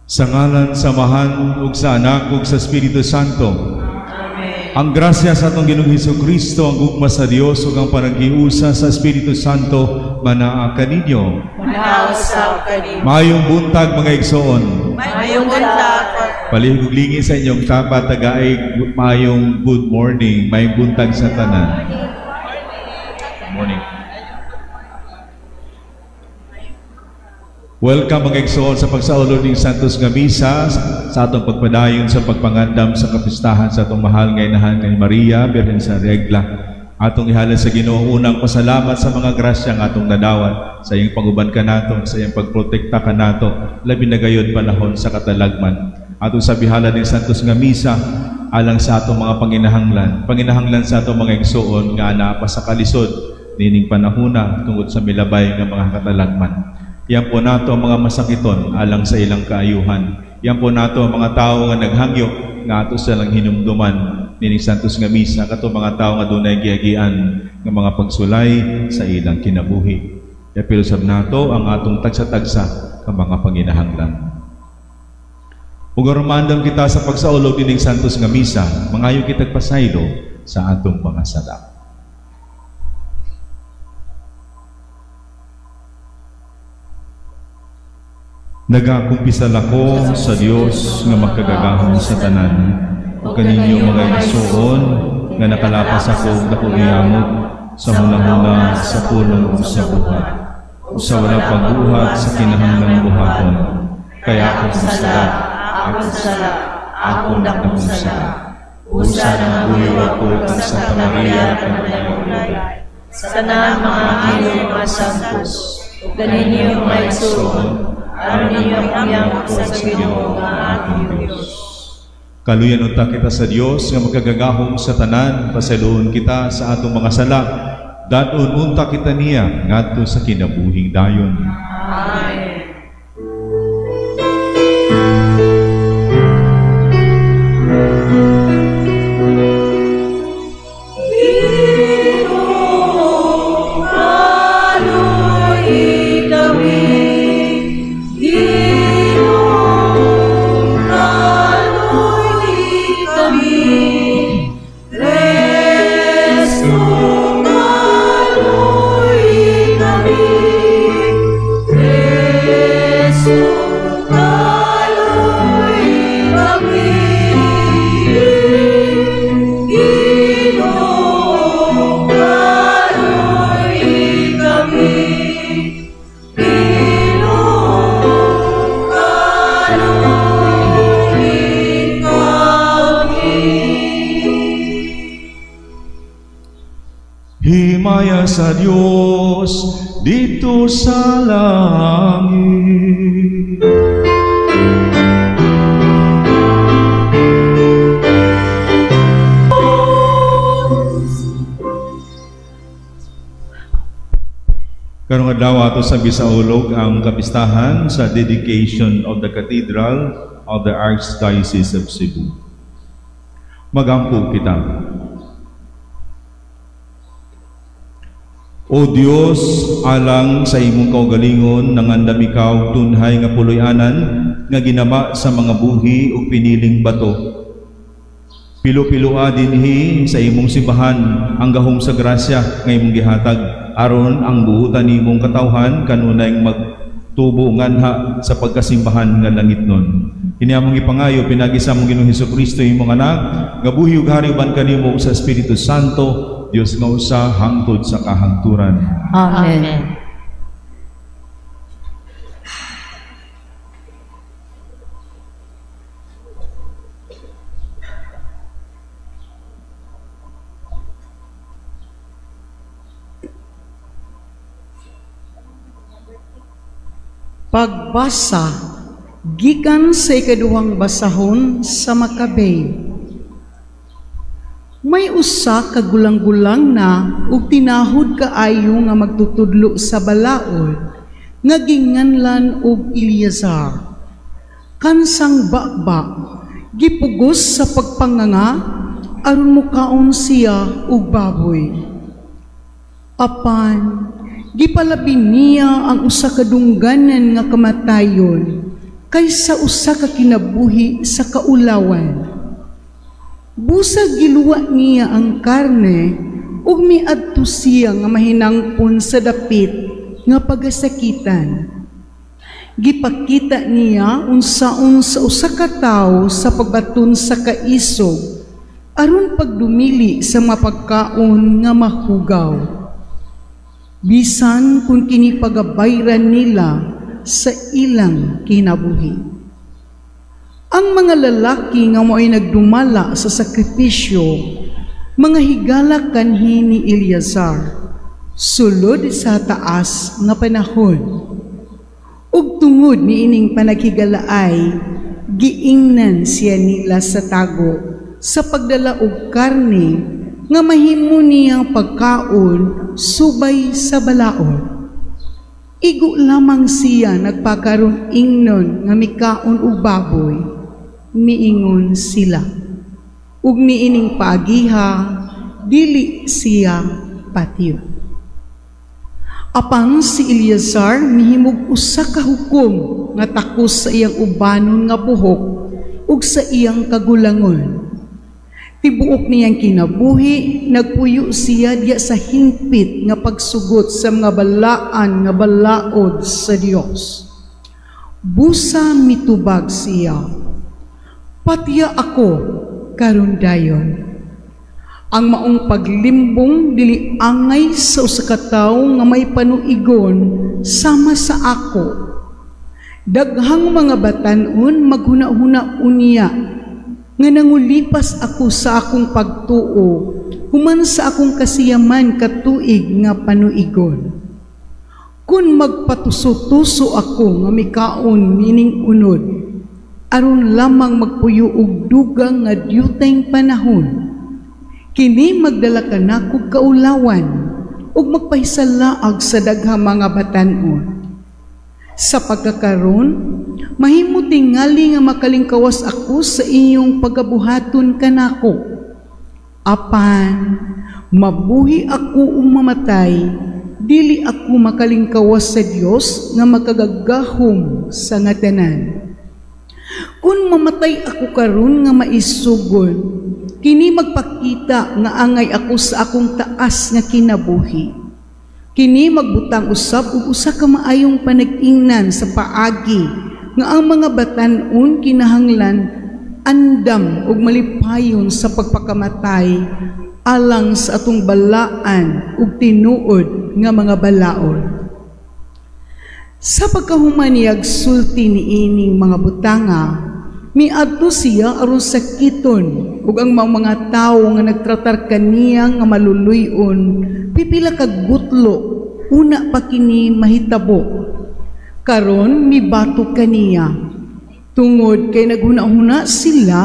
Sa ngalan, samahan, ug sa Anak, ug sa Espiritu Santo. Amen. Ang grasya sa atong Ginoong Hesukristo, ang gugma sa Dios, ug ang panaghiusa sa Espiritu Santo, manaa kaninyo. Manausaw kaninyo. Mayong buntag, mga igsoon. Mayong buntag. Palihog lingin sa inyong kapa, tagaig, mayong good morning, mayong buntag sa tanan. Good morning. Welcome mga igsoon sa pagsaulog ng Santos nga Misa sa atong pagpadayon sa pagpangandam sa kapistahan sa atong mahal nga inahan kay Maria, Birhen sa Regla. Atong ihalad sa Ginoo unang pasalamat sa mga grasya nga atong nadawat sa iyang paguban kanato, sa iyang pagprotekta kanato, labi na gayon panahon sa katalagman. Atong sabihala ng Santos nga Misa alang sa atong mga panginahanglan sa atong mga igsoon nga anaa pa sa kalisod nining panahona tungod sa milabay nga mga katalagman. Yan po nato ang mga masakiton alang sa ilang kaayuhan. Yan po nato ang mga tao nga naghangyo nga ato silang hinumduman nining Santos nga Misa kato mga tao nga dunay giagian nga mga pagsulay sa ilang kinabuhi. Pero sab nato ang atong tagsa-tagsa ka mga panginahanglan. Ug rumandam kita sa pagsaulog nining Santos nga Misa, mangayo kitag pasaylo sa atong mga sala. Nagakumpisal ako sa Dios nga makagagahom sa tanan, ug kaninyo mga igsoon nga nakalapas ako dako giyamot sa hunahuna sa pulong ug sa buhat, ug sa wala pagbuhat sa kinahanglan buhaton. Kaya ako kumsala, ako nagkumsala. Usa na uyo ako kang Santa Maria kanunay, sa tanan mga anghel mga santos, ug kaninyo mga igsoon aron ninyo ang sa Ginoo nga ating Diyos. Kaluyan unta kita sa Dios nga magkagagahom sa tanan, pasaluhon kita sa atong mga sala, daton unta kita niya ngadto sa kinabuhing dayon. Amen. Himaya sa Diyos dito sa langit. Karong adlaw ato sa bisaulog ang kapistahan sa dedication of the Cathedral of the Archdiocese of Cebu. Magampo kita. O Dios, alang sa imong kaugalingon, nangandam ikaw tunhay nga puloy-anan nga ginama sa mga buhi ug piniling bato. Pilo-piloa dinhi sa imong simbahan ang gahom sa grasya nga imong gihatag aron ang buutan nimong katawhan kanunay magtubo nganha sa pagkasimbahan nga langitnon. Kini among ipangayo pinagi sa among Ginoong Hesukristo imong anak nga buhi ug hari uban kanimo sa Espiritu Santo, Dios nga usa hangtod sa kahangturan. Amen. Pagbasa gikan sa ikaduhang basahon sa Makabay. May usa ka gulang-gulang na ug tinahod kaayo nga magtutudlo sa balaod nga ginganlan og Eleazar. Kansang bakbak gipugos sa pagpanganga aron mukaon siya og baboy. Apan gipalabi niya ang usa ka dungganan nga kamatayon kaysa usa ka kinabuhi sa kaulawan. Busag giluwa niya ang karne ug miadto siya nga mahinangpon sa dapit nga pagasakitan. Gipakita niya unsaon sa usa ka tawo sa pagbaton sa kaisog aron pagdumili sa mga pagkaon nga mahugaw. Bisan kung kini pagabayran nila sa ilang kinabuhi. Ang mga lalaki nga mo'y nagdumala sa sakripisyo, mga higala kanhi ni Eleazar, sulod sa taas nga panahon. Ug tungod ni ining panaghigalaay, giingnan siya nila sa tago sa pagdala og karne nga mahimo niyang pagkaon subay sa balaod. Igo lamang siya nagpakaroon ingnon nga mikaon og baboy, miingon sila. Ug niining paagiha, dili siya patiyo. Apang si Eleazar mihimog usa ka hukom nga takos sa iyang ubanon nga buhok ug sa iyang kagulangon. Tibuok niyang kinabuhi, nagpuyo siya diya sa hingpit nga pagsugot sa mga balaan nga balaod sa Dios. Busa mitubag siya, "Patiya ako karon dayon." Ang maong paglimbong dili angay sa usa ka tawo nga may panuigon sama sa ako. Daghang mga batan-on maghuna-huna unya nga nangulipas ako sa akong pagtuo human sa akong kasiyaman katuig nga panuigon. Kung magpatuso-tuso ako nga mikaon mining unod, aron lamang magpuyo og dugang nga diyuteng panahon, kini magdala ka na kog kaulawan ug magpahisalaag sa daghang mga batan-on. Sa pagkakaron, mahimo tingali nga makalingkawas ako sa inyong pagabuhaton kanako. Apan, mabuhi ako ug mamatay, dili ako makalingkawas sa Dios nga makagagahom sa nga tanan. Kung mamatay ako karon nga maisugon, kini magpakita nga angay ako sa akong taas nga kinabuhi. Kini magbutang usab ug usa ka maayong panag-ingnan sa paagi nga ang mga batan-on kinahanglan andam ug malipayon sa pagpakamatay alang sa atong balaan ug tinuod nga mga balaod. Sa pagkahuman niya sulti ni ining mga butanga, miadto siya aron sakiton ug ang mga tawo nga nagtratar kaniya nga maluluyon pipila ka gutlo una pa kini mahitabo. Karon mibato kaniya tungod kay naghuna-huna sila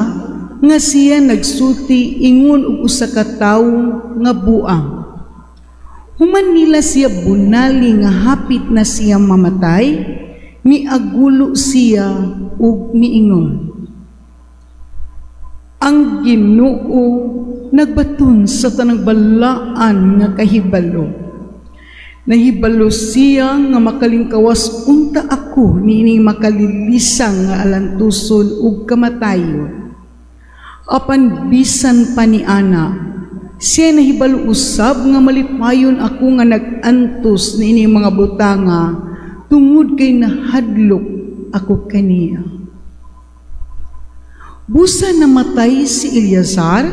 nga siya nagsulti ingon og usa ka tawo nga buang. Human nila siya bunali nga hapit na siya mamatay, miagulo siya ug miingon, "Ang Ginoo nagbaton sa tanang balaan nga kahibalo. Nahibalo siya nga makalingkawas unta ako niining makalilisang nga alantuson ug kamatayon. Apan bisan pa ni ana, siya nahibalo usab nga malipayon ako nga nag-antos niining mga butanga tungod kay nahadlok ako kaniya." Busa namatay si Eleazar,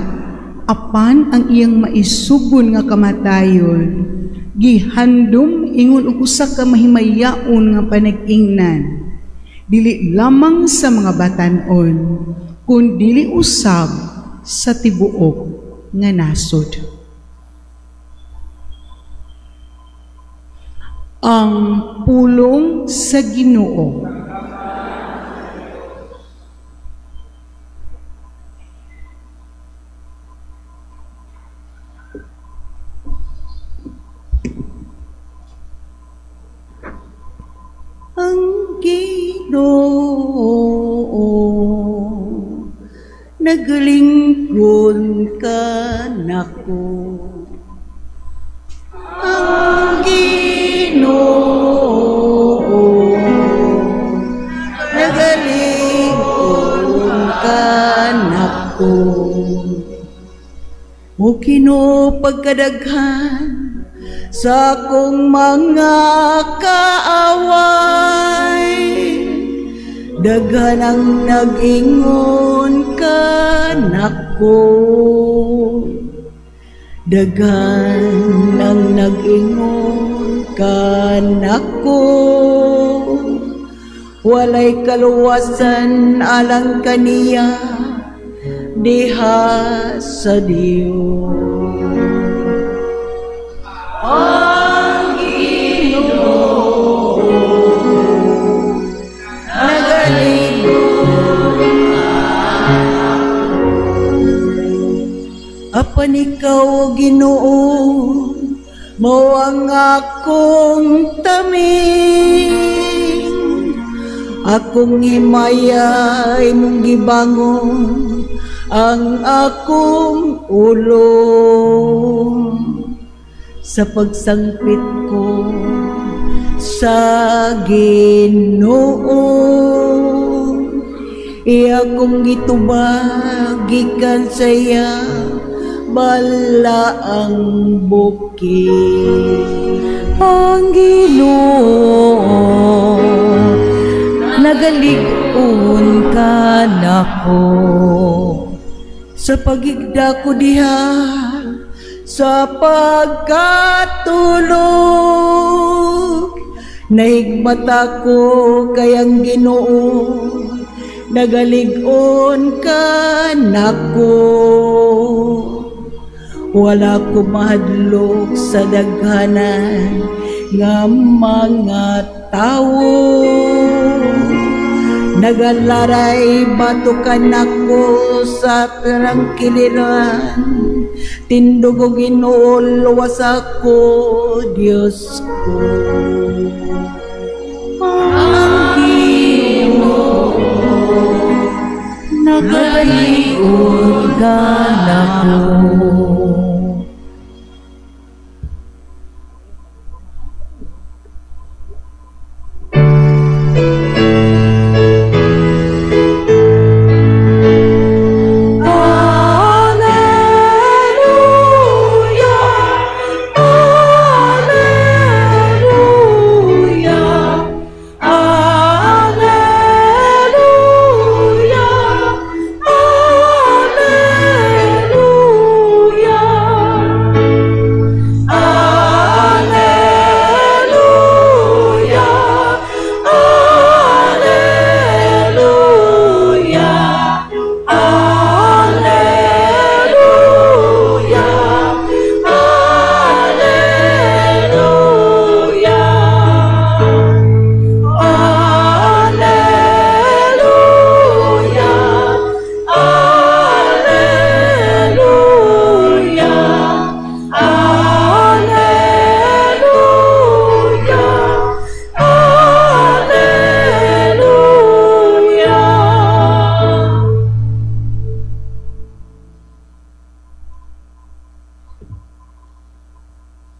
apan ang iyang maisugon nga kamatayon, gihandom ingon og usa ka mahimayaon nga panag-ingnan, dili lamang sa mga batan-on, kun dili usab sa tibuok nga nasod. Ang pulong sa Ginoo. Ang Ginoo naglingkod ka nako. Ang Ginoo naglingkod kanako. O Ginoo, pagkadaghan sa akong mga kaaway, daghan ang nag-ingon kanako. Daghan ang nag-ingon kanako. Walay kaluwasan alang kaniya diha sa Dios. Ang Ginoo nagaligon apan ikaw, Ginoo, mao ang akong taming. Akong himaya imong gibangon ang akong ulo. Sa pagsangpit ko sa Ginoo, iya kong gitubag gikan sa iya bala ang bukid. Ang Ginoo nagaligon ka nako. Sa pagigda ko diha sa pagkatulog, nahigmata ko kayang Ginoo nagaligon ka nako. Wala ko mahadlok sa daghanan nga mga tawo. Nagalaray batukan ako sa trangkiliran. Tindog o Ginoo, luwas ako, Diyos ko. Ang Ginoo nagaligon ka nako.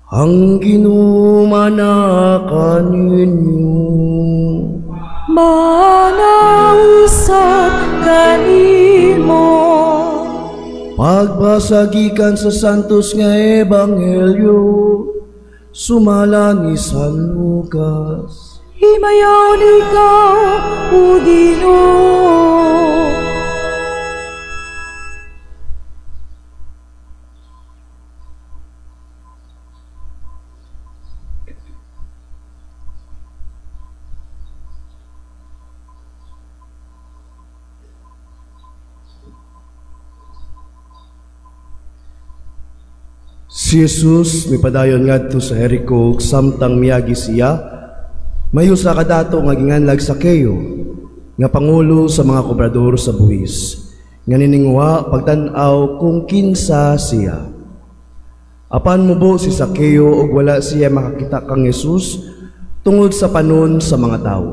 Ang ginumana kaninyo, manausap kanimo. pagbasagikan sa santos nga ebanghelyo, sumala ni San Lucas. Himayaw ikaw, O Ginoo. Si Jesus mipadayon ngadto sa Jericho samtang miyagi siya, mayo sa kadato nga ginganlag sa Saqueo, nga pangulo sa mga kobrador sa buwis, nga niningwa pagtan-aw kung kinsa siya. Apan mubo si Saqueo ug wala siya makakita kang Jesus tungod sa panon sa mga tao.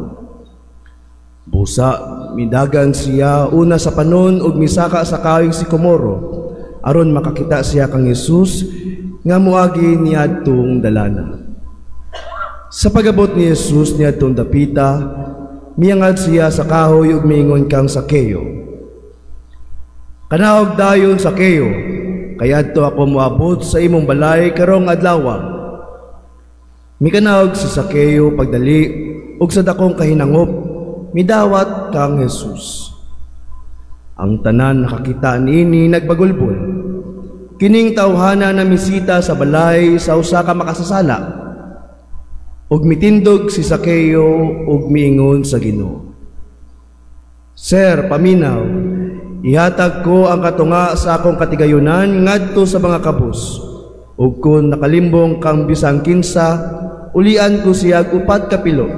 Busa midagan siya una sa panon ug misaka sa kawig sikomoro aron makakita siya kang Jesus nga muagi niadtong dalana. Sa pagabot ni Jesus niadtong dapita, miyangad siya sa kahoy ug miingon kang Saqueo, Kanaog dayon sa keyo, kaya adto ako moabot sa imong balay karong adlaw. Mikanaog si Sakeo pagdali ug sa dakong kahinangop midawat kang Jesus. Ang tanan nakakita niini nagbagulbol. Kining tawhana na misita sa balay sa usa ka makasasala. Ug mitindog si Sakeo ug miingon sa Ginoo, Sir, paminaw, ihatag ko ang katunga sa akong katigayunan ngadto sa mga kabus. Ug kung nakalimbong kang bisang kinsa, ulian ko siya upat ka pilo.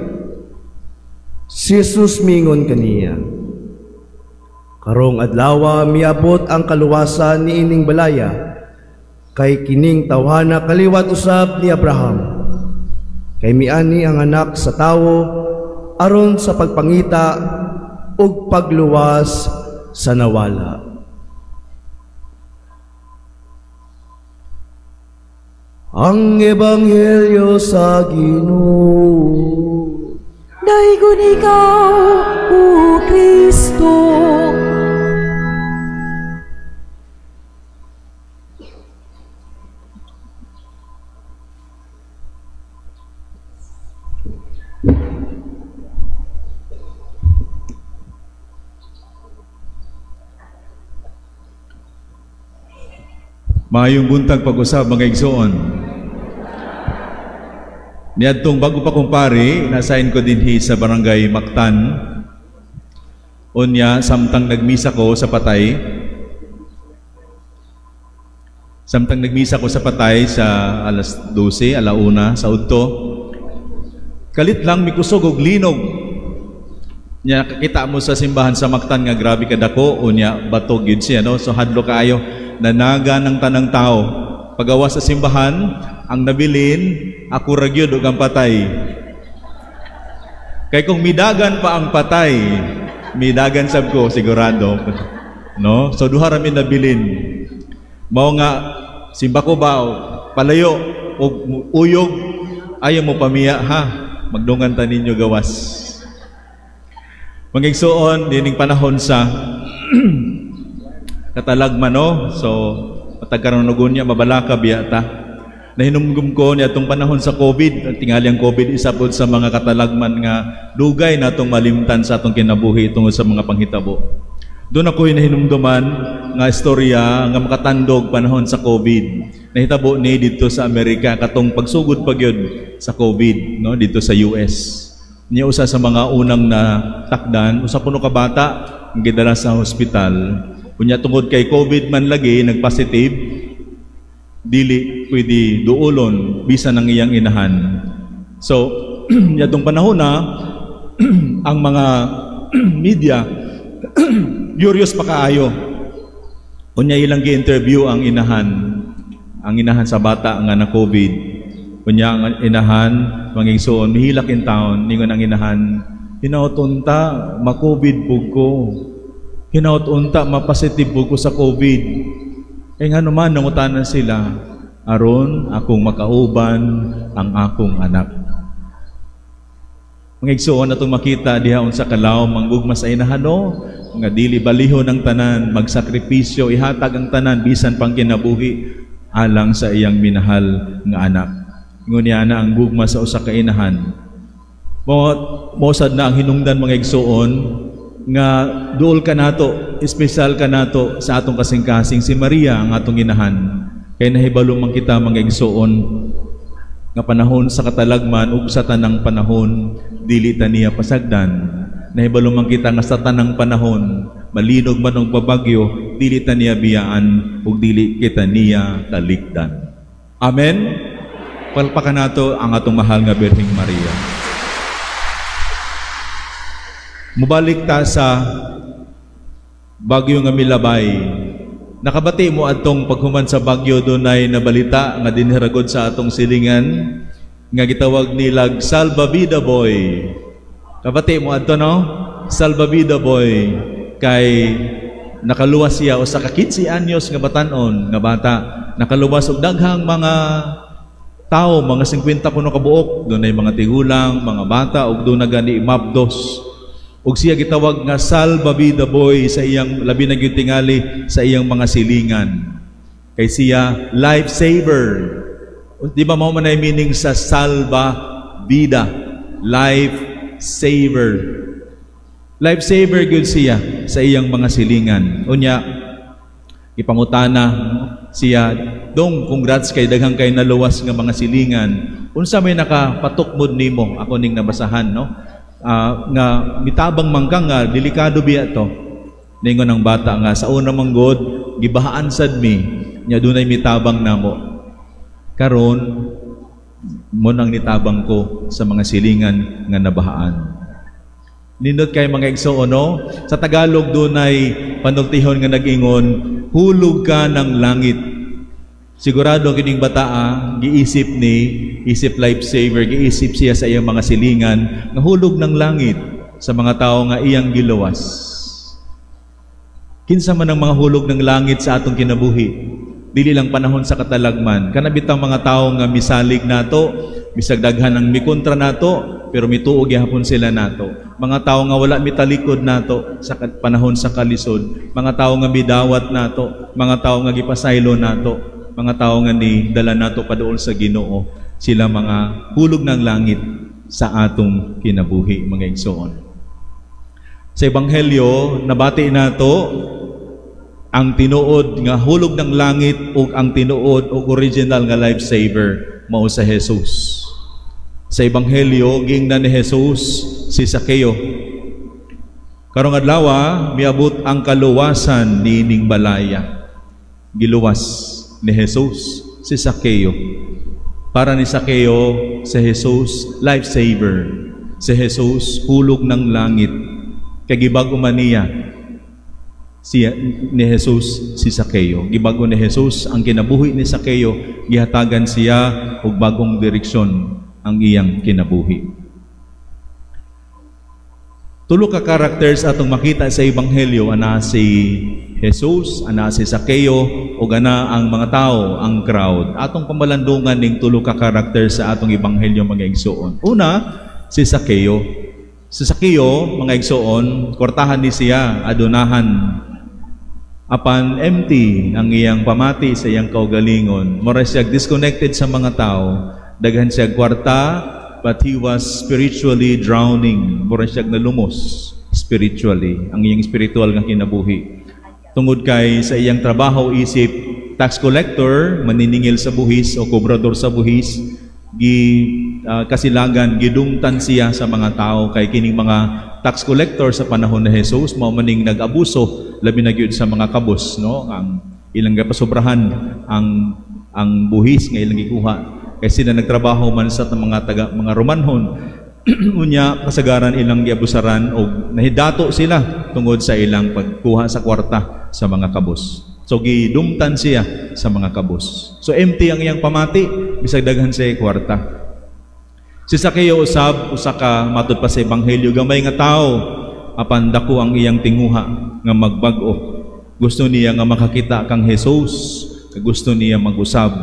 Si Jesus mingon kaniya, karong adlaw miabot ang kaluwasan ni ining balaya, kay kining tawhana kaliwat usab ni Abraham. Kay miani ang anak sa tawo aron sa pagpangita ug pagluwas sa nawala. Ang Ebanghelyo sa Ginoo. Daigon ikaw, O Kristo. Maayong buntag pag-usab mga igsoon. Niadtong bago pa kumpare, nasain ko dinhi sa barangay Mactan. Unya samtang nagmisa ko sa patay. Samtang nagmisa ko sa patay sa alas 12, alauna sa udto. Kalit lang mikusog og linog. Nya kakita mo sa simbahan sa Mactan nga grabe kadako, unya batog gyud siya no. So hadlo kaayo. Nanaga ng tanang tao. Pagawas sa simbahan, ang nabilin, ako ragyod o ang patay. Kaya kung midagan pa ang patay, midagan sab ko, sigurado. No? So duha rami nabilin. Mao nga, simba ko ba, palayo, o uyog, ayaw mo pamiya, ha? Magdungan ta ninyo gawas. Mangigsuon, dining panahon sa katalagman, no? So, matagkaroon niya, mabalaka biyata. Nahinumgum ko niya itong panahon sa COVID, at tingali ang COVID, isa po sa mga katalagman nga dugay na itong malimtan sa atong kinabuhi tungkol sa mga panghitabo. Doon ako nahinumduman nga istorya nga makatandog panahon sa COVID. Nahitabo ni dito sa Amerika, katong pagsugod pag yun sa COVID, no? Dito sa US. Niya usa sa mga unang na takdan, usa puno ka bata, ang gidala sa hospital. Kunya tungod kay COVID man lagi, nagpositive, dili pwede duolon, bisan ng iyang inahan. So, yatong panahon na, ang mga media, curious pa kaayo. Kunya ilang gi-interview ang inahan sa bata nga na COVID. Kunya ang inahan, mangigsuon, mihilak in town, ningon ang inahan, hinautunta, ma-COVID pug ko. Hinaut-unta, mapositive ko sa COVID. Kaya nga naman, nangutanan sila, aron akong makauban ang akong anak. Mga igsuon na itong makita dihaon sa kalaw, manggugma sa inahano, mga dili baliho ng tanan, magsakripisyo, ihatag ang tanan, bisan pang kinabuhi, alang sa iyang minahal nga anak. Ngunya na ang gugma sa usa ka inahan. Mosad na ang hinungdan mga igsuon, nga duol ka nato, espesyal ka nato sa atong kasing-kasing si Maria ang atong inahan. Kaya nahibalo man kita mga igsuon nga panahon sa katalagman ug sa tanang panahon dili ta niya pasagdan. Nahibalo man kita nga sa tanang panahon malinog man og babagyo dili ta niya biyaan ug dili kita niya talikdan. Amen. Palpakan nato ang atong mahal nga Birheng Maria. Mubalik ta sa bagyo nga milabay. Nakabati mo atong paghuman sa bagyo dunay nabalita nga dinhiragod sa atong silingan nga gitawag nilag Salva-Vida Boy. Kabati mo adto no? Salva-Vida Boy kay nakaluwas siya usa ka 15 anyos nga batan-on nga bata. Nakaluwas og daghang mga tao, mga 50 puno ka buok, dunay mga tigulang, mga bata ug dunay gani mabdos. ug siya gitawag nga salvavida boy sa iyang labi na gyud tingali sa iyang mga silingan. Kay siya lifesaver. Di ba mao man ay meaning sa salvavida? Lifesaver. Lifesaver gyud siya sa iyang mga silingan. Unya ipangutana siya, dong congrats kay daghang kay naluwas nga mga silingan. Unsa may nakapatukmod nimo? Ako ning nabasahan, no? Nga mitabang mangkang nga delikado biya to. Ningon ang bata nga sa una man god gibahaan sad mi nya dunay mitabang namo. Karon mo nang nitabang ko sa mga silingan nga nabahaan. Nindot kay mga igsoon, no? Sa Tagalog dunay panultihon nga nag-ingon, hulog ka ng langit. Sigurado kining bataa giisip ni isip lifesaver, giisip siya sa iyang mga silingan nga hulog ng langit sa mga tao nga iyang giluwas. Kinsa man ang mga hulog ng langit sa atong kinabuhi, dili lang panahon sa katalagman. Kanabitang mga tao nga misalig nato, bisag daghan ang mikontra nato, pero mituog gihapon sila nato. Mga tao nga wala mitalikod nato sa panahon sa kalisod, mga tao nga midawat nato, mga tao nga gipasaylo nato, mga tao nga ni dala nato paduol sa Ginoo, sila mga hulog ng langit sa atong kinabuhi, mga igsoon. Sa Ebanghelyo nabati nato ang tinuod nga hulog ng langit ug ang tinuod ug original nga lifesaver mao sa Jesus. Sa Ebanghelyo gingnan ni Jesus si Sakeo. Karong adlaw miabot ang kaluwasan nining balaya. Giluwas ni Jesus si Sakeo. Para ni Sakeo, si Jesus lifesaver. Si Jesus hulog ng langit. Kagibag umaniya ni Jesus si Sakeo. Gibago ni Jesus ang kinabuhi ni Sakeo, gihatagan siya og bagong direksyon ang iyang kinabuhi. Tulo ka characters atong makita sa Ebanghelyo, ana si Jesus, ana si Sakeo, ug ana ang mga tao, ang crowd. Atong pamalandungan ning tulo ka characters sa atong Ebanghelyo, mga igsoon. Una, si Sakeo. Si Sakeo, mga igsoon, kwartahan ni siya, adunahan. Apan empty ang iyang pamati sa iyang kaugalingon. Mura siya disconnected sa mga tao. Daghan siya kwarta, but he was spiritually drowning. Mura siya nalumos spiritually, ang iyang spiritual nga kinabuhi. Tungod kay sa iyang trabaho isip tax collector, maniningil sa buhis o kobrador sa buhis, kasilagan gidungtan siya sa mga tao kay kining mga tax collector sa panahon ni Jesus mao maning nag-abuso labi na gyud sa mga kabos, no? Ang ilang gapasobrahan ang buhis nga ilang gikuha kay sila nagtrabaho man sa mga Romanhon. Unya kasagaran ilang giabusaran og nahidato sila tungod sa ilang pagkuha sa kwarta sa mga kabos. So gidumtan siya sa mga kabos. So empty ang iyang pamati, bisag daghan siya kwarta. Si Sakeo usab usa ka matud pa sa Ebanghelyo gamay nga tawo, apan dako ang iyang tinguha nga magbag-o. Gusto niya nga makakita kang Jesus, gusto niya mag-usab.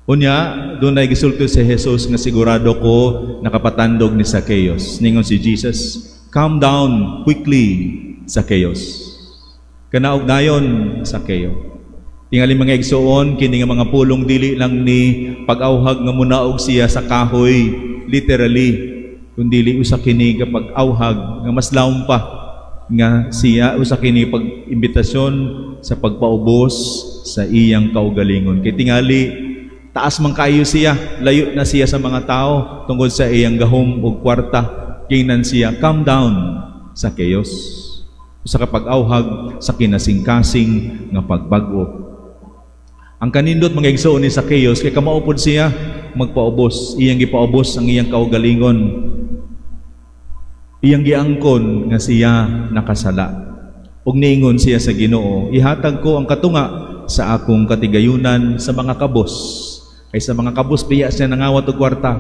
Unya, dunay gisulti si Jesus nga sigurado ko nakapatandog ni Zacchaeus. Ningon si Jesus, "Calm down quickly, Zacchaeus." Kanaog dayon, Zacchaeus. Tingali mga igsoon, kini nga mga pulong dili lang ni pag-awhag nga munaog siya sa kahoy, literally, kundi usa kini nga pag-awhag nga mas laom pa nga siya usa kini pag-imbitasyon sa pagpaubos sa iyang kaugalingon. Kay tingali taas man kayo siya, layo na siya sa mga tao tungkol sa iyang gahom o kwarta. Kingnan siya, "Calm down, Zacchaeus." Sa kapag-awhag sa kinasing-kasing nga pagbago. Ang kanindot mga igsoon ni Zacchaeus kay kamaupod siya magpaubos, iyang gipaubos ang iyang kaugalingon. Iyang giangkon nga siya nakasala. Ug niingon siya sa Ginoo, "Ihatag ko ang katunga sa akong katigayunan sa mga kabos." Kay sa mga kabos biya siya nangawat og kwarta.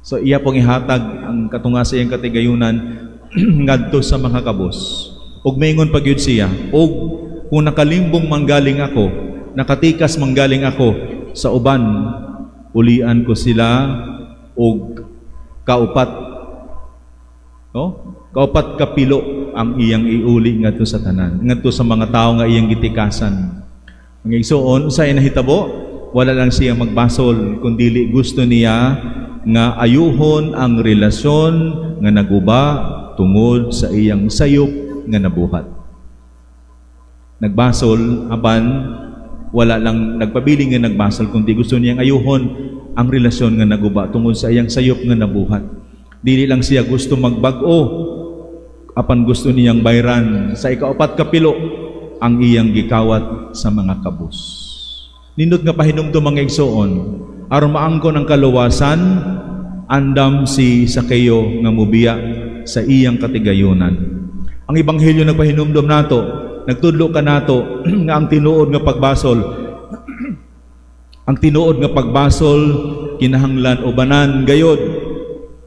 So iya pong ihatag ang katunga sa iyang katigayunan ngadto sa mga kabos. Ug maingon pa gyud siya, "Og kung nakalimbong manggaling ako, nakatikas manggaling ako sa uban, ulian ko sila og kaupat." No? Kaupat kapilo ang iyang iuli ngadto sa tanan, ngadto sa mga tawo nga iyang gitikasan. Mga igsoon, sa inahitabo, wala lang siya magbasol, kundili gusto niya nga ayuhon ang relasyon nga naguba tungod sa iyang sayop nga nabuhat. Nagbasol, aban, wala lang nagpabiling nga nagbasol, kundi gusto niyang ayuhon ang relasyon nga naguba tungod sa iyang sayop nga nabuhat. Dili lang siya gusto magbag-o, apan gusto niyang bayran sa ikaapat kapilo ang iyang gikawat sa mga kabus. Nindot nga pahinumdum mga igsoon, aron maangkon ang kaluwasan, andam si Sakeo nga mubiya sa iyang katigayunan. Ang ebanghelyo nagpahinumdum nato, nagtudlo ka nato nga ang tinuod nga pagbasol ang tinuod nga pagbasol kinahanglan ubanan gayod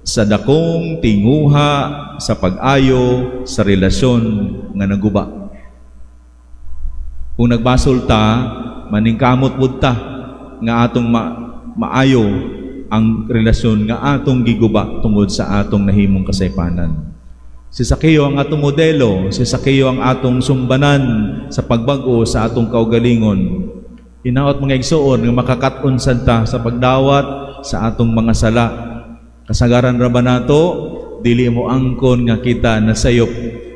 sa dakong tinguha sa pag-ayo sa relasyon nga naguba. Kung nagbasol ta, maningkamot pud ta nga atong maayo ang relasyon nga atong giguba tungod sa atong nahimong kasaypanan. Si Sakeo ang atong modelo, si Sakeo ang atong sumbanan sa pagbago sa atong kaugalingon. Hinaot mga igsoon nga makakaton sad ta sa pagdawat sa atong mga sala. Kasagaran ra ba nato, dili mo angkon nga kita nasayop.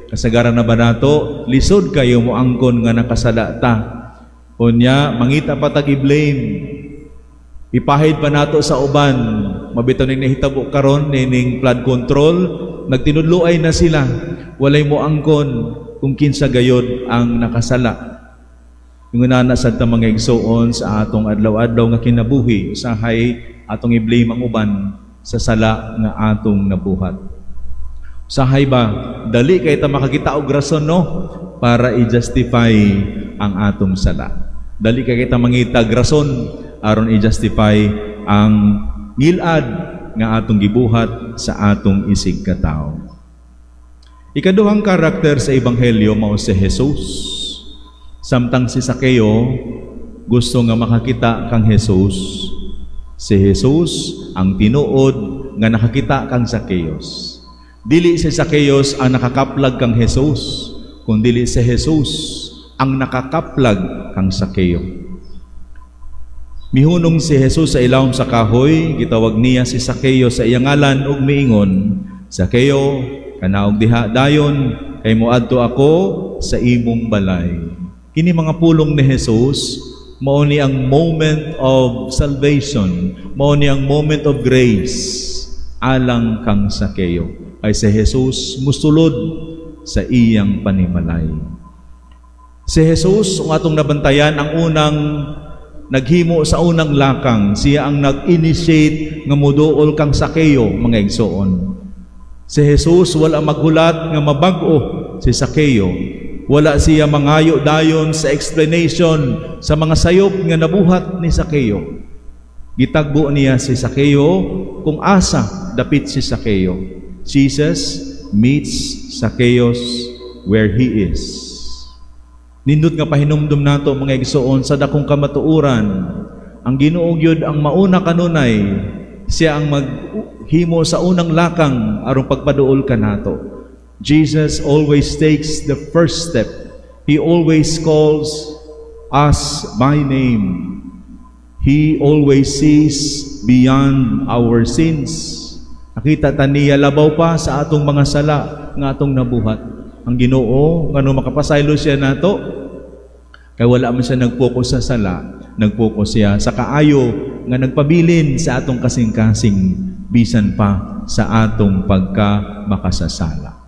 Kasagaran na ba nato, lisod kayo mo angkon nga nakasala ta. Unya, mangita pa tag i-blame. Ipahid pa nato sa uban. Mabitaw ning nahitabo karon ning flood control, nagtinudloay na sila. Walay mo angkon kung kinsa gayod ang nakasala. Yung nana sad ta mga igsoon sa atong adlaw-adlaw nga kinabuhi, usahay atong i-blame ang uban sa sala nga atong nabuhat. Usahay ba, dali kay ta makakita og rason no para i-justify ang atong sala. Dali kay ta mangitag rason aron i-justify ang ngilad nga atong gibuhat sa atong isig katao. Ikaduhang karakter sa ebanghelyo mao si Jesus. Samtang si Sakeo gusto nga makakita kang Jesus, si Jesus ang tinuod nga nakakita kang Sakeos. Dili si Sakeos ang nakakaplag kang Jesus, kundi si Jesus ang nakakaplag kang Sakeo. Mihunong si Jesus sa ilawom sa kahoy, gitawag niya si Sakeo sa iyang ngalan ug miingon, Sakeo, kanaog diha dayon, kay moadto ako sa imong balay. Kini mga pulong ni Jesus, mao ni ang moment of salvation, mao ni ang moment of grace alang kang Sakeo. Ay si Jesus musulod sa iyang panimalay. Si Jesus, ang atong nabantayan, ang unang naghimo sa unang lakang, siya ang nag-initiate nga muduol kang Sakeo, mga igsoon. Si Jesus wala maghulat nga mabag-o si Sakeo. Wala siya mangayo dayon sa explanation sa mga sayop nga nabuhat ni Sakeo. Gitagbo niya si Sakeo kung asa dapit si Sakeo. Jesus meets Sakeo where he is. Nindot nga pahinumdum nato mga igsoon sa dakong kamatuoran, ang Ginoo gyud ang mauna kanunay, siya ang maghimo sa unang lakang aron pagpaduol kanato. Jesus always takes the first step. He always calls us by name. He always sees beyond our sins. Nakita ta niya labaw pa sa atong mga sala nga atong nabuhat. Ang Ginoo ngano makapasaylo siya nato, kay wala man siya nag-focus sa sala, nag-focus siya sa kaayo nga nagpabilin sa atong kasing-kasing bisan pa sa atong pagka makasasala.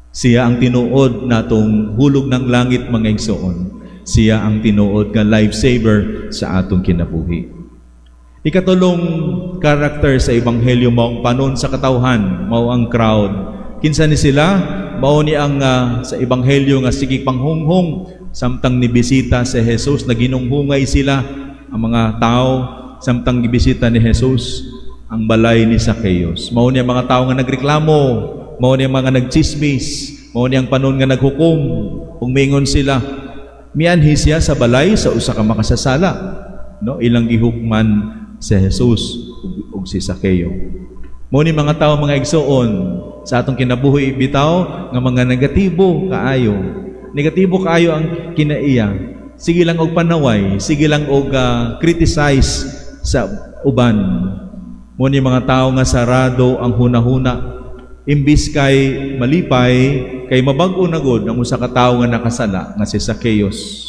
Siya ang tinuod natong hulog ng langit mga igsoon. Siya ang tinuod nga lifesaver sa atong kinabuhi. Ikatulong karakter sa ebanghelyo mao ang panon sa katawhan, mao ang crowd. Kinsa ni sila? Mao ni ang sa ebanghelyo nga sige panghunghong samtang nibisita si Jesus, naginunghungay sila ang mga tao samtang gibisita ni Jesus ang balay ni Sakeos. Mao ni ang mga tao nga nagreklamo, mao ni ang mga nagchismis, mao ni ang panon nga naghukom. Kung mingon sila, mianhi siya sa balay sa usa ka makasasala. No, ilang gihukman si Jesus ug si Sakeo. Mao ni mga tao mga igsoon, sa atong kinabuhi bitaw nga mga negatibo kaayo. Negatibo kaayo ang kinaiya. Sige lang og panaway, sige lang og criticize sa uban. Mo ni mga tao nga sarado ang hunahuna. Imbis kay malipay, kay mabag-o na gud ang usa ka tawo nga nakasala nga si Zacchaeus.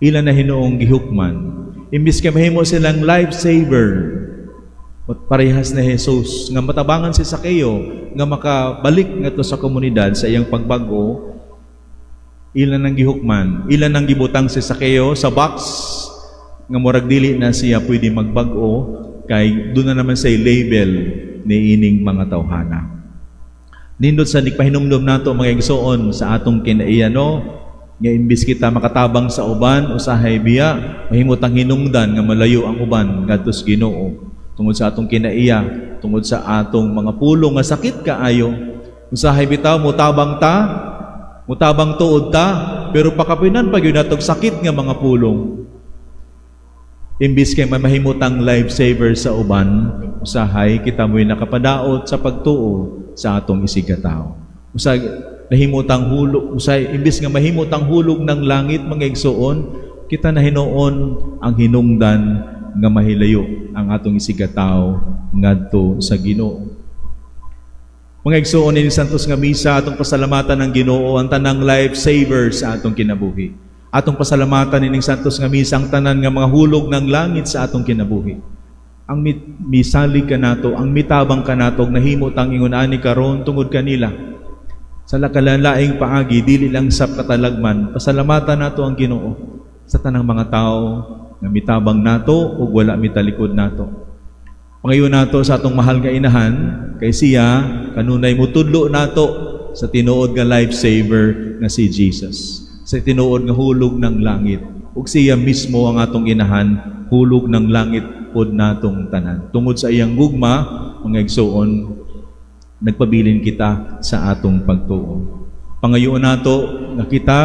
Ila na hinuong gihukman. Imbis kay mahimo silang lifesaver. Parehas na Jesus nga matabangan si Zacchaeo nga makabalik ngadto sa komunidad sa iyang pagbago. Ilan nang gihukman, ilan nang gibutang si Zacchaeo sa box nga murag dili na siya pwede magbago kay doon na naman say label ni ining mga tawhana. Nindot sa nigpahinumdum nato mga igsoon sa atong kinaiyano nga imbis kita makatabang sa uban usahay biya mahimot ang hinungdan nga malayo ang uban ngadto sa Ginoo. Tungod sa atong kinaiya, tungod sa atong mga pulong nga sakit kaayo. Usahay bitaw mutabang tuod ta, pero pakapinan pa gyud natong sakit nga mga pulong. Imbis kay mahimutang lifesaver sa uban, usahay kita mo'y nakapadaot sa pagtuo sa atong isigataw. Usay nahimutang hulog, usay imbis nga mahimutang hulog ng langit mga igsoon, kita na hinuon ang hinungdan nga mahilayo ang atong isigataw ngadto sa Ginoo. Mga igsoon ni Santos nga misa, atong pasalamatan ng Ginoo ang tanang lifesaver sa atong kinabuhi. Atong pasalamatan ni Santos nga misa ang tanan nga mga hulog ng langit sa atong kinabuhi. Ang misalig ka nato, ang mitabang ka nato, nahimot ang ingon ani karon tungod kanila. Sa lakalalaing paagi, dili lang sa katalagman, pasalamatan nato ang Ginoo sa tanang mga tao nga mitabang nato o wala mitalikod nato. Pangayon nato sa atong mahal nga inahan, kay siya kanunay mutudlo nato sa tinuod nga lifesaver nga si Jesus. Sa tinuod nga hulog ng langit. Ug siya mismo ang atong inahan, hulog ng langit pod natong tanan. Tungod sa iyang gugma, mga igsoon, nagpabilin kita sa atong pagtuo. Pangayon nato nga kita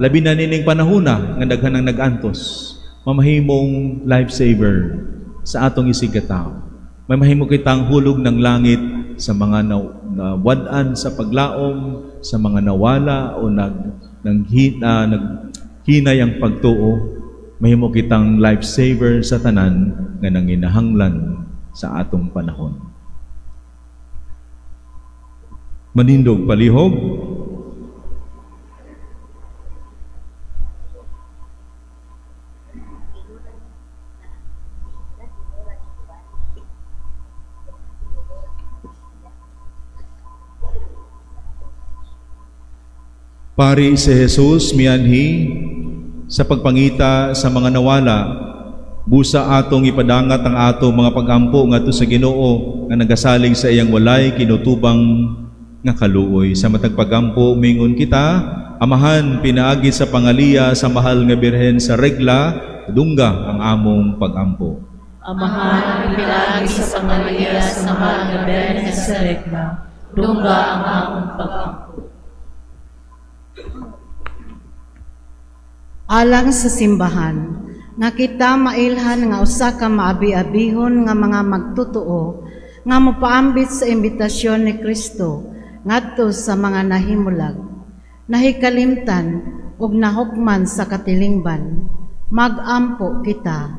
labi na nining panahona nga daghan ang nagantos. Mamahimong lifesaver sa atong isigataw. May mahimo kitang hulog ng langit sa mga nawadaan sa paglaom, sa mga nawala o naghinay ang pagtuo. Mahimo kitang lifesaver sa tanan nga nanginahanglan sa atong panahon. Manindog palihog. Pari si Jesus mianhi sa pagpangita sa mga nawala, busa atong ipadangat ang atong mga pagampo ngadto sa Ginoo nga nagasalig sa iyang walay kinutubang nga kaluoy. Sa matag pagampo mingon kita, amahan pinaagi sa pangaliya sa mahal nga Birhen sa regla, dungga ang among pagampo. Amahan pinaagi sa pangaliya sa mahal nga Birhen sa regla, dungga ang among pagampo. Alang sa simbahan, nga kita mailhan nga usa ka maabi-abihon nga mga magtutuo nga mopaambit sa imbitasyon ni Kristo ngadto sa mga nahimulag, nahikalimtan ug nahukman sa katilingban. Magampo kita.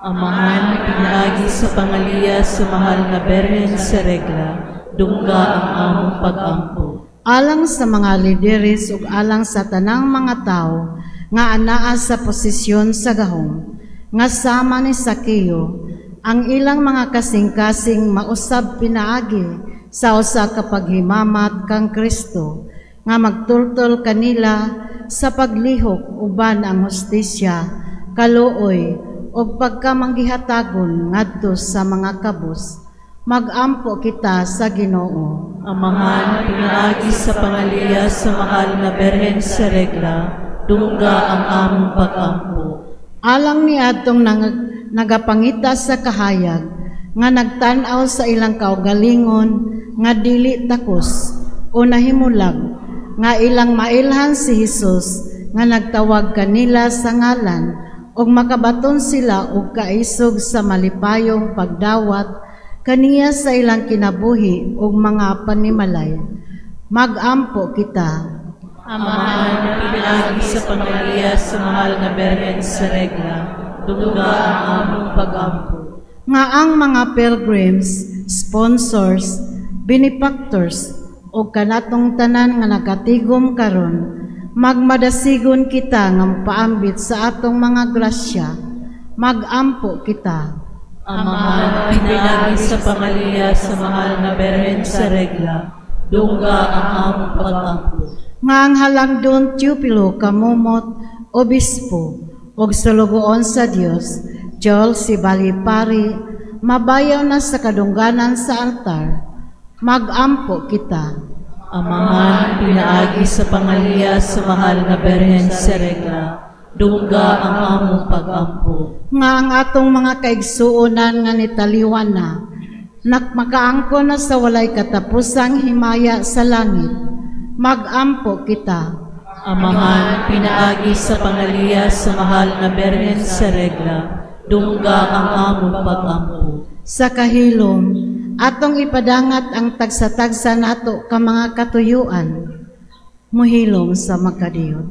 Amahan pinaagi sa pangaliya sa mahal nga Birhen sa regla, dungga ang among pagampo. Alang sa mga lideres ug alang sa tanang mga tao nga anaa sa posisyon sa gahom, nga sama ni Zacchaeo, ang ilang mga kasing-kasing mausab pinaagi sa usa ka paghimamat kang Kristo, nga magtultol kanila sa paglihok uban ang hustisya, kaluoy, o pagkamanggihatagon ngadto sa mga kabus. Magampo kita sa Ginoo. Amahan pinaagi sa pangaliya sa mahal nga Birhen sa regla, dungga ang among pagampo. Alang ni adtong nagapangita sa kahayag, nga nagtan-aw sa ilang kaugalingon, nga dili takos, o nahimulag, nga ilang mailhan si Jesus, nga nagtawag kanila sa ngalan, og makabaton sila og kaisog sa malipayong pagdawat, kaniya sa ilang kinabuhi ug mga panimalay. Magampo kita. Amahan na pinagi sa pangaliya sa mahal nga Birhen sa Regla, dungga ang among pagampo. Nga ang mga pilgrims, sponsors, benefactors, o kanatong tanan nga nakatigom karon, magmadasigon kita nga paambit sa atong mga grasya. Magampo kita. Amahan na pinagi sa pangaliya sa mahal nga Birhen sa Regla, dungga ang among pagampo. Nga ang halangdon Teopilo Kamumot, Obispo, og sulugoon sa Dios, Joel si Balipari, mabayaw na sa kadungganan sa altar. Magampo kita. Amahan pinaagi sa pangaliya sa mahal nga Birhen sa Regla, dungga ang among pagampo. Nga ang atong mga kaigsuonan nga nitaliwan na, makaangko na sa walay katapusang himaya sa langit. Magampo kita. Amahan pinaagi sa pangaliya sa mahal nga Birhen sa Regla, dungga ang among pagampo. Sa kahilom, atong ipadangat ang tagsa-tagsa nato ka mga katuyuan, muhilom sa makadiyot.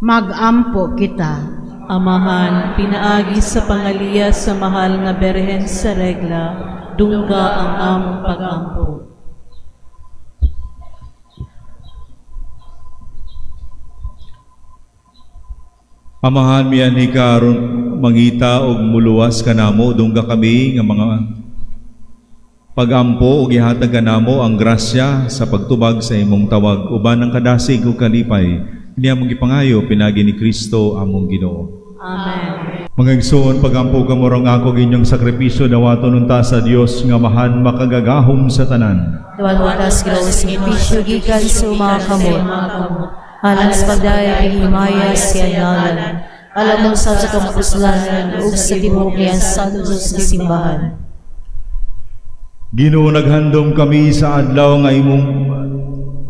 Magampo kita. Amahan pinaagi sa pangaliya sa mahal nga Birhen sa Regla, dungga ang among pagampo. Amahan miyan hikaron mangita og muluwas kanamo dungga kami nga mga pagampo ug ihatag kanamo ang grasya sa pagtubag sa imong tawag uban ang kadasig ug kalipay niya mong gipangayo pinagi ni Kristo among Ginoo. Amen. Mga igsoon, pagampo ka mo rong ako ginyong sakripisyo dawaton unta sa Dios nga mahan makagagahom sa tanan. Duwatas kilo sakripisyo gikan sa mga kamot. Alang sa pagdaya himaya siya nalan. Alam mo sa kapuslanan ug sa tibuok niyan santos nga simbahan. Ginoo, naghandom kami sa adlaw nga imong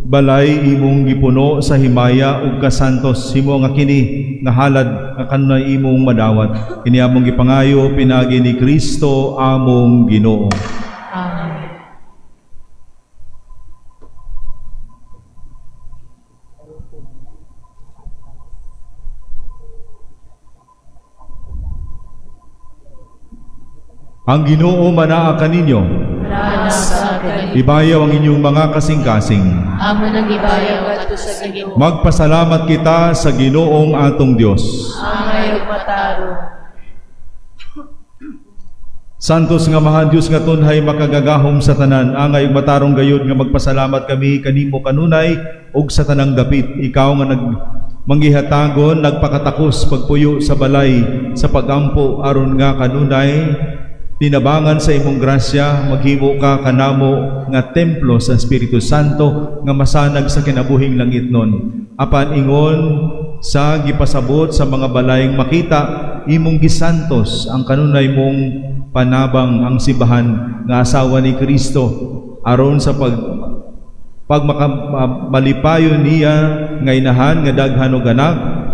balay imong gipuno sa himaya ug kasantos himo nga kini nga halad nga kanunay imong madawat kini among gipangayo pinagi ni Kristo among Ginoo. Amen. Ang Ginoo manaa kaninyo. Ibayaw ang inyong mga kasing-kasing. Amo nang ibayaw ato sa Ginoo. Magpasalamat kita sa Ginoong atong Dios. Angay ug mataro. Santos nga mahal Dios nga tunhay makagagahom sa tanan, angay ug matarong gayud nga magpasalamat kami kanimo kanunay ug sa tanang dapit. Ikaw nga manggihatagon nagpakatakos pagpuyo sa balay sa pagampo aron nga kanunay tinabangan sa imong grasya, maghimo ka kanamo nga templo sa Espiritu Santo nga masanag sa kinabuhing langit nun. Apan ingon sa gipasabot sa mga balayng makita, imong gisantos ang kanunay mong panabang ang simbahan nga asawa ni Kristo aron sa malipayon niya nga inahan nga daghan og anak.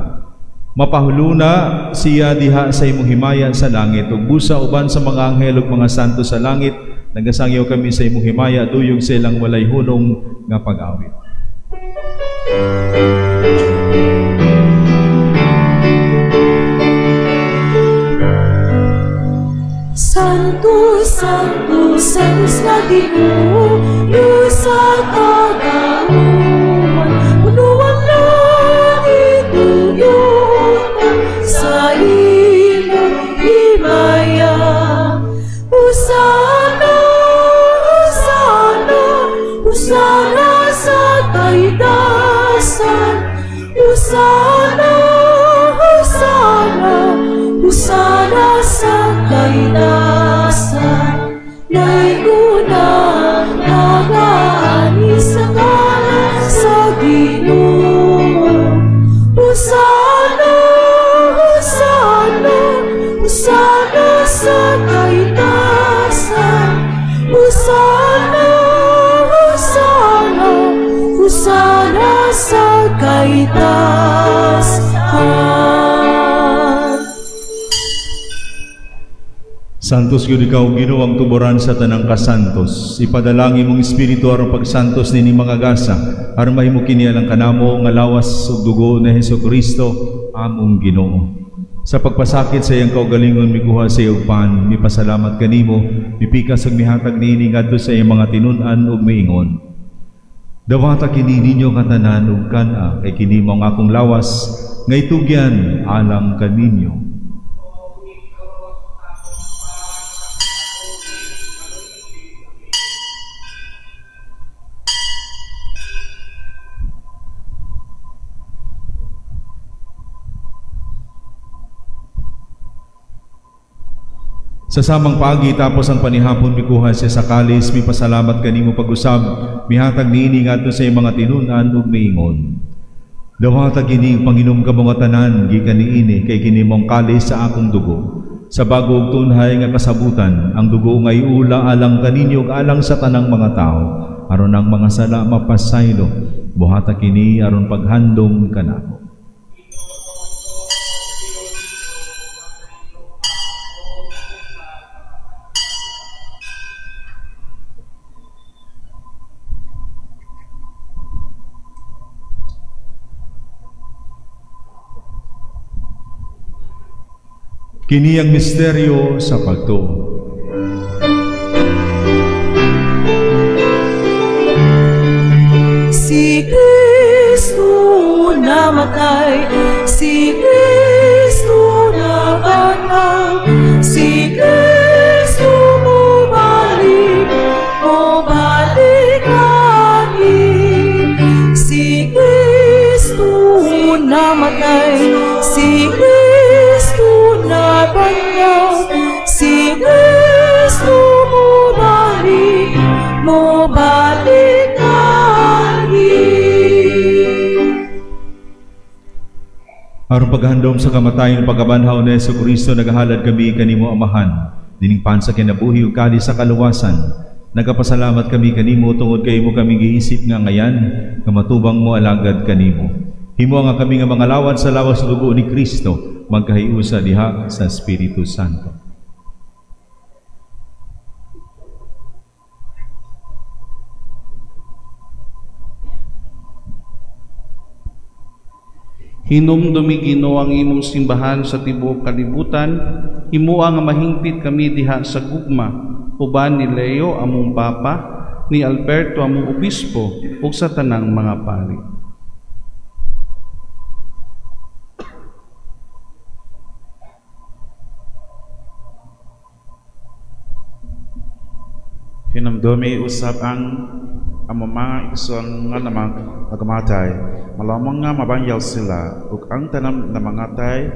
Mapahuluna siya diha sa imong himaya sa langit ug busa uban sa mga anghel ug mga santo sa langit. Nagasangyaw kami sa imong himaya duyog sa ilang walay hunong nga pag-awit. Santo, Santo, Santos na Ginoo, Diyos sa kagauman, punuan langit tuyot sa imong himaya. Hosana, Hosana, Hosana sa kaitasan. Hosana, Hosana, Hosana sa kaitasan. Naigunang nagaani sa ngalan sa Ginoo. Hosana, Hosana, Hosana sa kaitasan. Hosana, Hosana, Hosana sa kaitasan. Santos yun ikaw, Ginoo, tuburan sa tanang kasantos. Ipadalangin mong Espiritu aron pagsantos nini mga gasa, aron mahimo kini alang kanamo nga lawas ug dugo ni Hesukristo among Ginoo. Sa pagpasakit sa iyang kaugalingon mikuha sa iyong pan, mipasalamat kanimo, mipikas ug mihatag niini ngadto sa iyang mga tinun-an ug miingon. Dawata kini ninyo katanan ug kana kay kini mao nga akong lawas nga itugyan alang kaninyo. Sa samang pagi tapos ang panihapon mikuha siya sa kalis, mipasalamat kanimo pag-usab, mihatag niini ngadto sa iyang mga tinun-an ug miingon. Dawata kini Panginom ka mga tanan gikan niini kay kini mong kalis sa akong dugo. Sa bago ug tunhay nga kasabutan, ang dugo nga iula alang kaninyo ug alang sa tanang mga tao, aron ang mga sala mapasaylo. Buhata kini aron paghandom kanako. Kini ang misteryo sa pagtuo. Si Kristo namatay, si Kristo nabanang, si Kristo bumalik lagi. Si Kristo namatay, si Kristo nabanang, si Kristo bumalik lagi. Aron paghandom sa kamatayon pagkabanhaw ni Hesukristo, nagahalad kami kanimo Amahan, dining pansa kinabuhi ug kali sa kaluwasan. Nagapasalamat kami kanimo tungod kay imo kami giisip nga ngayan nga matubang mo alagad kanimo. Himo nga kami nga mga lawad sa lawas dugo ni Kristo, magkahiusa diha sa Espiritu Santo. Hinumdumi Ginoo ang imong simbahan sa tibuok kalibutan, himua nga mahingpit kami diha sa gugma, uban ni Leo among papa, ni Alberto among obispo, ug sa tanang mga pari. Hinumdumi usab ang mga igsoon nga namang pagkamatay, malamang nga mabangyaw sila, ug ang tanang namangatay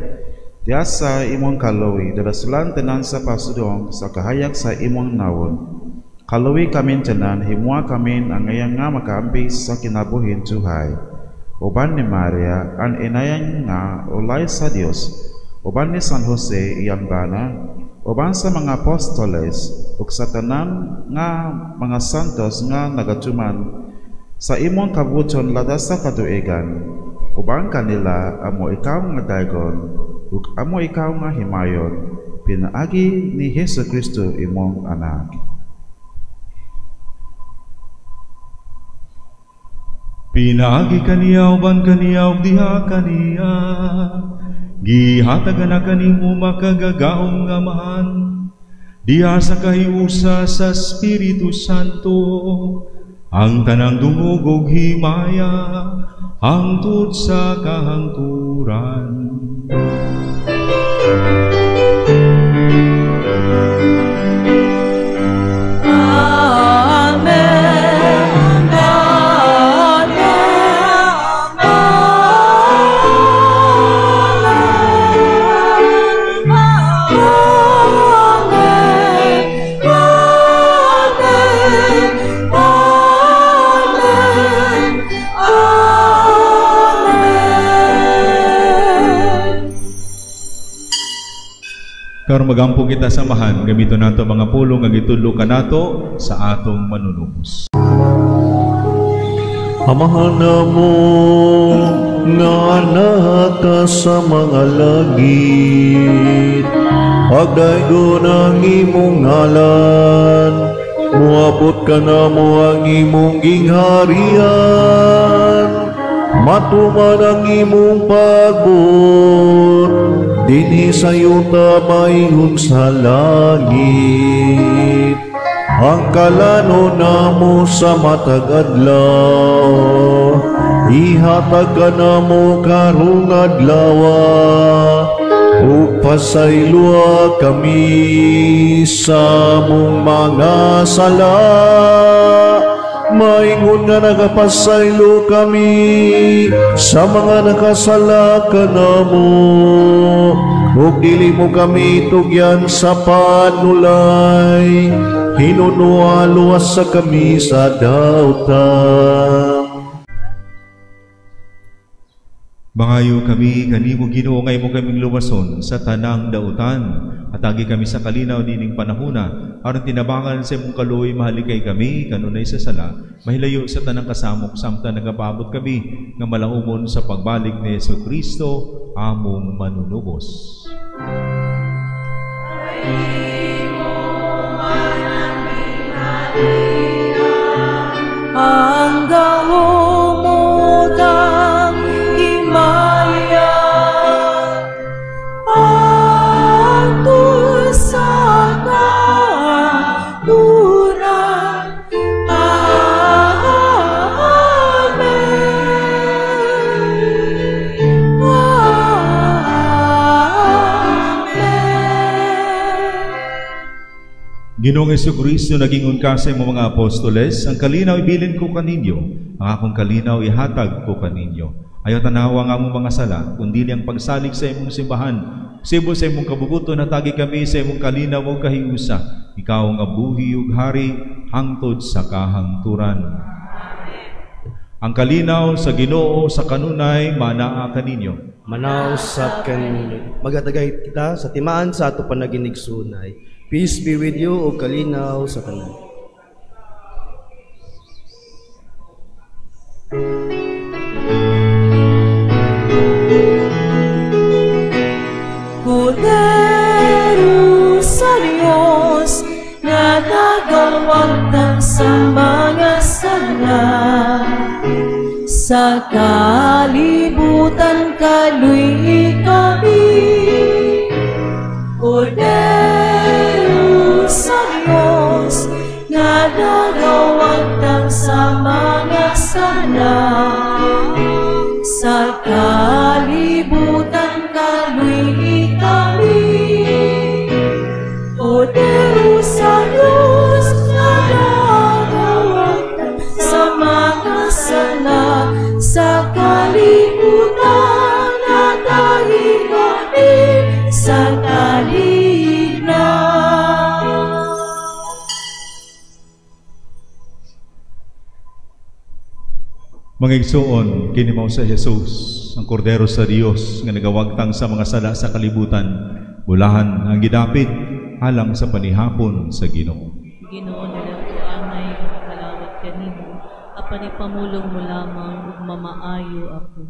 diha sa imong kaloy, dadasulan tanan sa pasudong sa kahayag sa imong nawon. Kaloy kami tanan, himua kami ang ngayang nga makaambi sa kinabuhin tuhay. Uban ni Maria, ang inayan nga ulay sa Dios, uban ni San Jose iyang bana, uban sa mga apostoles, ug sa tanan nga mga santos nga nagatuman sa imong kabuton lada sa katuigan, uban kanila amo ikaw nga daygon, ug amo ikaw nga himayon, pinaagi ni Hesukristo imong anak. Pinaagi kaniya uban kaniya ug diha kaniya, gihatagan na kanimo makagagahong nga Amahan, diha sa kahiusa sa Espiritu Santo, ang tanang dungog ug himaya hangtod sa kahangturan. Karon magampo kita sa Amahan, gamito nato mga pulong nga gitudlo kanato sa atong manunubos. Amahan mo nga anak ka sa mga langit, pagdaygo ng imong ngalan, muabot ka na mo ang imong gingharian, matuman ang imong pagbut, dinhi sa yuta maingon sa langit. Ang kalano na mo sa matag adlaw, ihatag ka na mo karong adlawa, ug pasaylua kami sa mong mga sala. Maingon nga nagapasaylo kami sa mga nakasala ka na mo, ug dili mo kami tugyan sa panulay, hinunua luwas sa kami sa dautan. Mangayo kami kanimo Ginoo nga imo kaming luwason sa tanang dautan, at agi kami sa kalinaw nining panahona, aron tinabangan sa imong kaluoy mahalikay kami kanunay sa sala, mahilayo sa tanang kasamok samtang nagapaabot kami nga malaumon sa pagbalik ni Jesucristo among manunubos. Ang gahumutang himaya atul sa kaluran. Ginoong Jesucristo, nagingon ka sa imong mga apostoles, ang kalinaw ibilin ko kaninyo, ang akong kalinaw ihatag ko kaninyo. Ayaw tanawa nga among mga sala, kundi ang pagsalig sa imong simbahan. Sibo sa imong kabubuton, natagi kami sa imong kalinaw o kahiusa. Ikaw nga buhi ug hari, hangtod sa kahangturan. Ang kalinaw sa Ginoo sa kanunay manaa kaninyo. Manausap kaninyo. Magatagay kita sa timaan sa ato panaginigsunay. Peace be with you, o kalinaw sa tanan. Kordero sa Diyos, na nagawagtan sa mga sala, sa kalibutan kaluy kami. Kordero sa Diyos, nga nagawagtan sa mga sala, sa kalibutan kaluy kami. Kordero sa Diyos, nga nagawagtan sa mga sala, sa kalibutan natahing kami sa kalignan. Mga igsoon, kini mao sa Jesus, ang kordero sa Dios nga nagawagtang sa mga sala sa kalibutan, bulahan ang gidapit alang sa panihapon sa Ginoo. Ginoo, nila ko anay kalawat kanimo, apan ipamulong mo lamang ug mamaayo ako.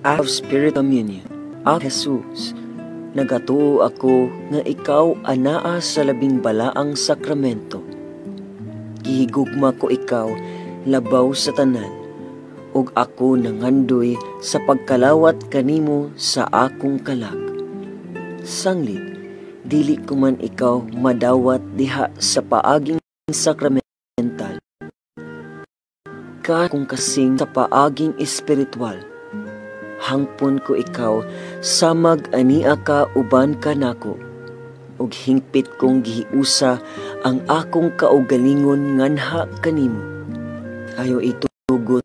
Act of Spirit Communion. Ang Jesus, nagatuo ako nga ikaw anaa sa labing balaang sakramento. Gihigugma ko ikaw labaw sa tanan, ug ako nangandoy sa pagkalawat kanimo sa akong kalag. Sanglit, dili ko man ikaw madawat diha sa paaging sakramental, ka kung kasing sa paaging espiritual. hangpon ko ikaw, samag ania ka uban kanako. Ug hingpit kong gihiusa ang akong kaugalingon nganha kanimo. Ayo itugot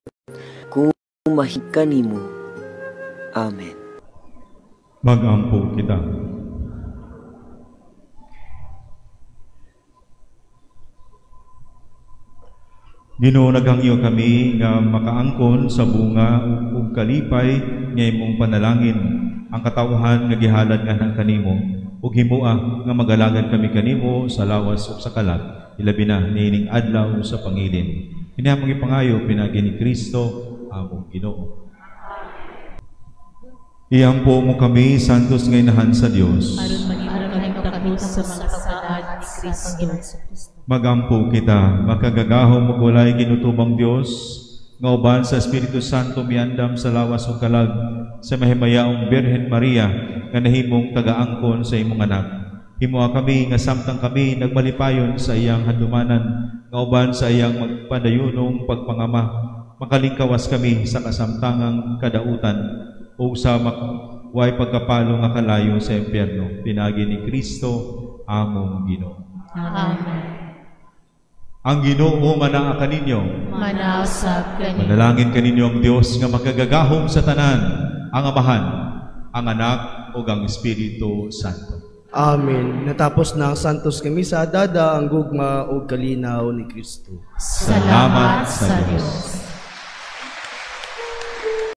kung mahig kanimo. Amen. Mag-ampo kita. Ginoo, naghangyo kami nga makaangkon sa bunga ug kalipay nga imong panalangin ang katawhan nga gihalad nga kanimo ug himua nga magalagad kami kanimo sa lawas ug sa kalat ilabi na niining adlaw sa pangilin. Kini among ipangayo pinagi ni Kristo among Ginoo. Iampo mo kami santos nga inahan sa Dios. Aron maging takos sa mga kasaad ni Kristo. Magampo kita, makagagahom mo gulay kinutubang Dios, nga uban sa Espiritu Santo miandam sa lawas ug kalag sa mahimayaong Birhen Maria nga nahimong tagaangkon sa imong anak. Himoa kami nga samtang kami nagmalipayon sa iyang handumanan, nga uban sa iyang magpadayunong pagpangama, makalingkawas kami sa kasamtangang kadautan o sa way pagkapalo nga kalayo sa impyerno. Pinagi ni Kristo among Ginoo. Amen. Ang Ginoo manaa kaninyo. Manasab kaninyo. Manalangin kaninyo ang Dios nga makagagahom sa tanan, ang Amahan, ang Anak ug ang Espiritu Santo. Amen. Natapos na ang Santos Misa, dada ang gugma ug kalinaw ni Kristo. Salamat sa Dios.